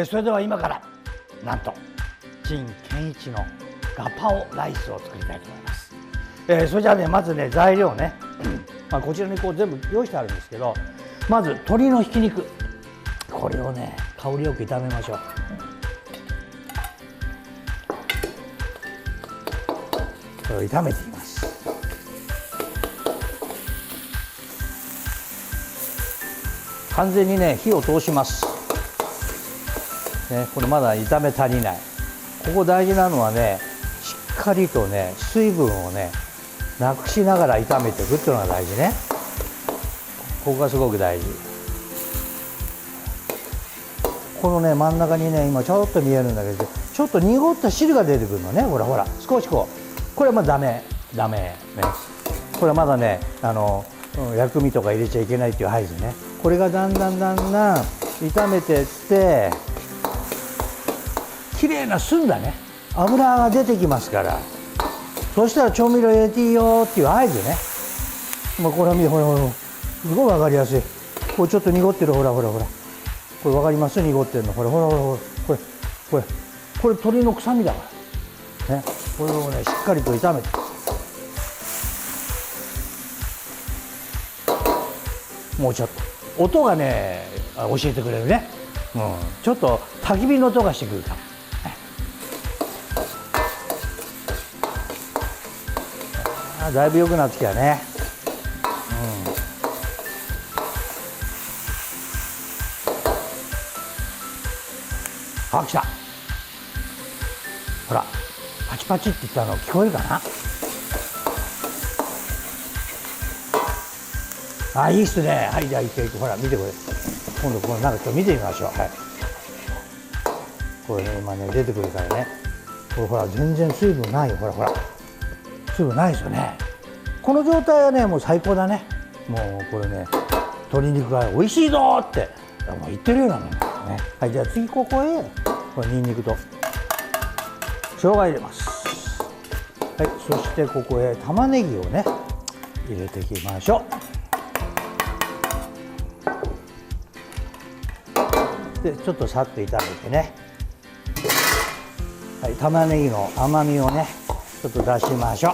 それでは今からなんと陳建一のガパオライスを作りたいと思います。それじゃあね、まずね材料ねこちらにこう全部用意してあるんですけど、まず鶏のひき肉、これをね香りよく炒めましょう。これを炒めていきます。完全にね火を通します、ね、これまだ炒め足りない。ここ大事なのはね、しっかりとね水分をねなくしながら炒めていくっていうのが大事ね。ここがすごく大事。このね真ん中にね今ちょっと見えるんだけど、ちょっと濁った汁が出てくるのね。ほらほら、少しこう、これはまあダメね。これはまだね薬味とか入れちゃいけないっていう合図ね。これがだんだん炒めていって綺麗な澄んだね油が出てきますから、そしたら調味料入れていいよっていう合図ね。これは見て、ほらすごい分かりやすい。これちょっと濁ってる、ほらこれ分かります？濁ってるの、ほらこれ鶏の臭みだからね。これをねしっかりと炒めて、もうちょっと音がね教えてくれるね、ちょっと焚き火の音がしてくるから、だいぶ良くなってきたね。来た。ほらパチパチって言ったの聞こえるかな。いいっすね。はい、じゃあほら見てこれ。今度このなんか見てみましょう。はい。これね今ね出てくるからね。これほら全然水分ないよ。ほら水分ないですよね。この状態はねもう最高だね。もうこれね鶏肉が美味しいぞってもう言ってるようなもんね。はい、じゃあ次ここへこれニンニクと生姜入れます。はい、そしてここへ玉ねぎをね入れていきましょう。でちょっとさっと炒めてね、はい、玉ねぎの甘みをねちょっと出しましょう。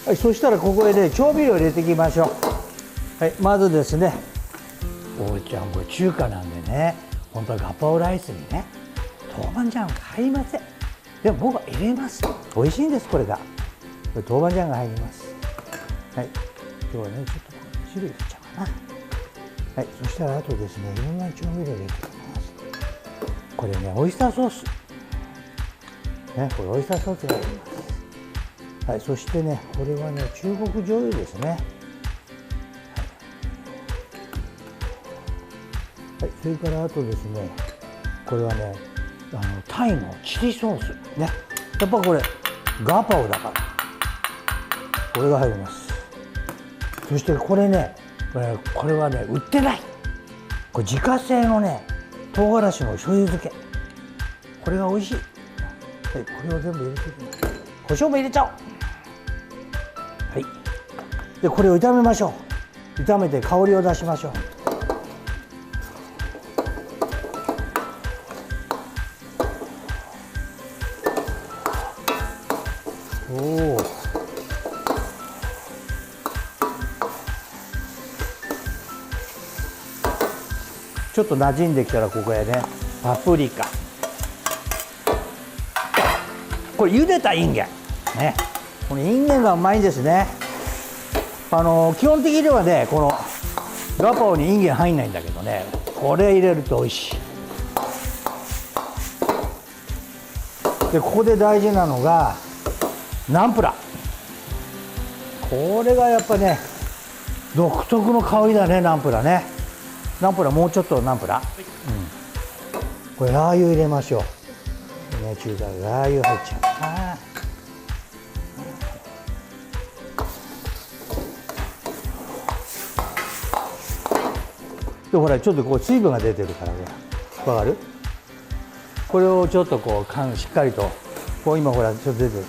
はい、そしたらここへね調味料入れていきましょう。はい、まずですね、おうちゃんこれ中華なんでね、本当はガパオライスにね豆板醤が入りません。でも僕は入れます。美味しいんです。これ豆板醤が入ります。はい、今日はねちょっとこの汁入れちゃうかな。はい、そしたらあとですねいろんな調味料入れていきます。これねオイスターソースね、これオイスターソースが入ります。はい、そしてねこれはね中国醤油ですね。はい、それからあとですね、これはねタイのチリソースね。やっぱこれガパオだからこれが入ります。そしてこれねこれはね売ってない、これ自家製のね唐辛子の醤油漬け、これが美味しい。はい、これを全部入れていきます。胡椒も入れちゃおう。はい、でこれを炒めましょう。炒めて香りを出しましょう。ちょっと馴染んできたらここへねパプリカ、これ茹でたインゲンね。このインゲンがうまいんですね。基本的にはねこのガパオにインゲン入んないんだけどね、これ入れると美味しい。でここで大事なのがナンプラー。これがやっぱね独特の香りだね。ナンプラーね。ナンプラーもうちょっとナンプラー、これラー油入れましょうね。中華ラー油入っちゃうな。でほらちょっとこう水分が出てるからね、わかる？これをちょっとこうしっかりとこう今ほらちょっと出てる、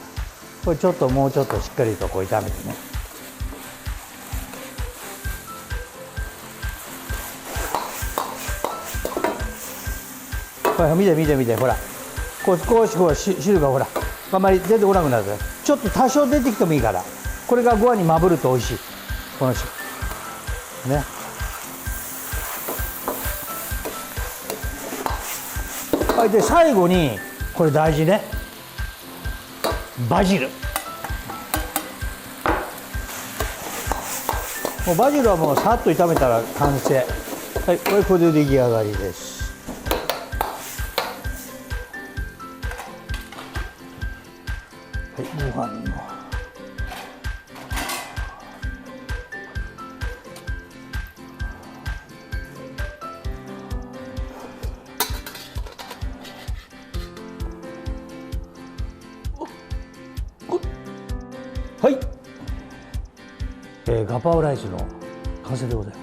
これちょっともうちょっとしっかりとこう炒めてね。ほら見て見て見て、ほらこう少しこう汁がほらあんまり出てこなくなるから、ちょっと多少出てきてもいいから、これがご飯にまぶると美味しい。この汁ね。はい、で最後にこれ大事ね、バジル。もうバジルはもうさっと炒めたら完成。はい、これで出来上がりです。はい、ご飯のはい、ガパオライスの完成でございます。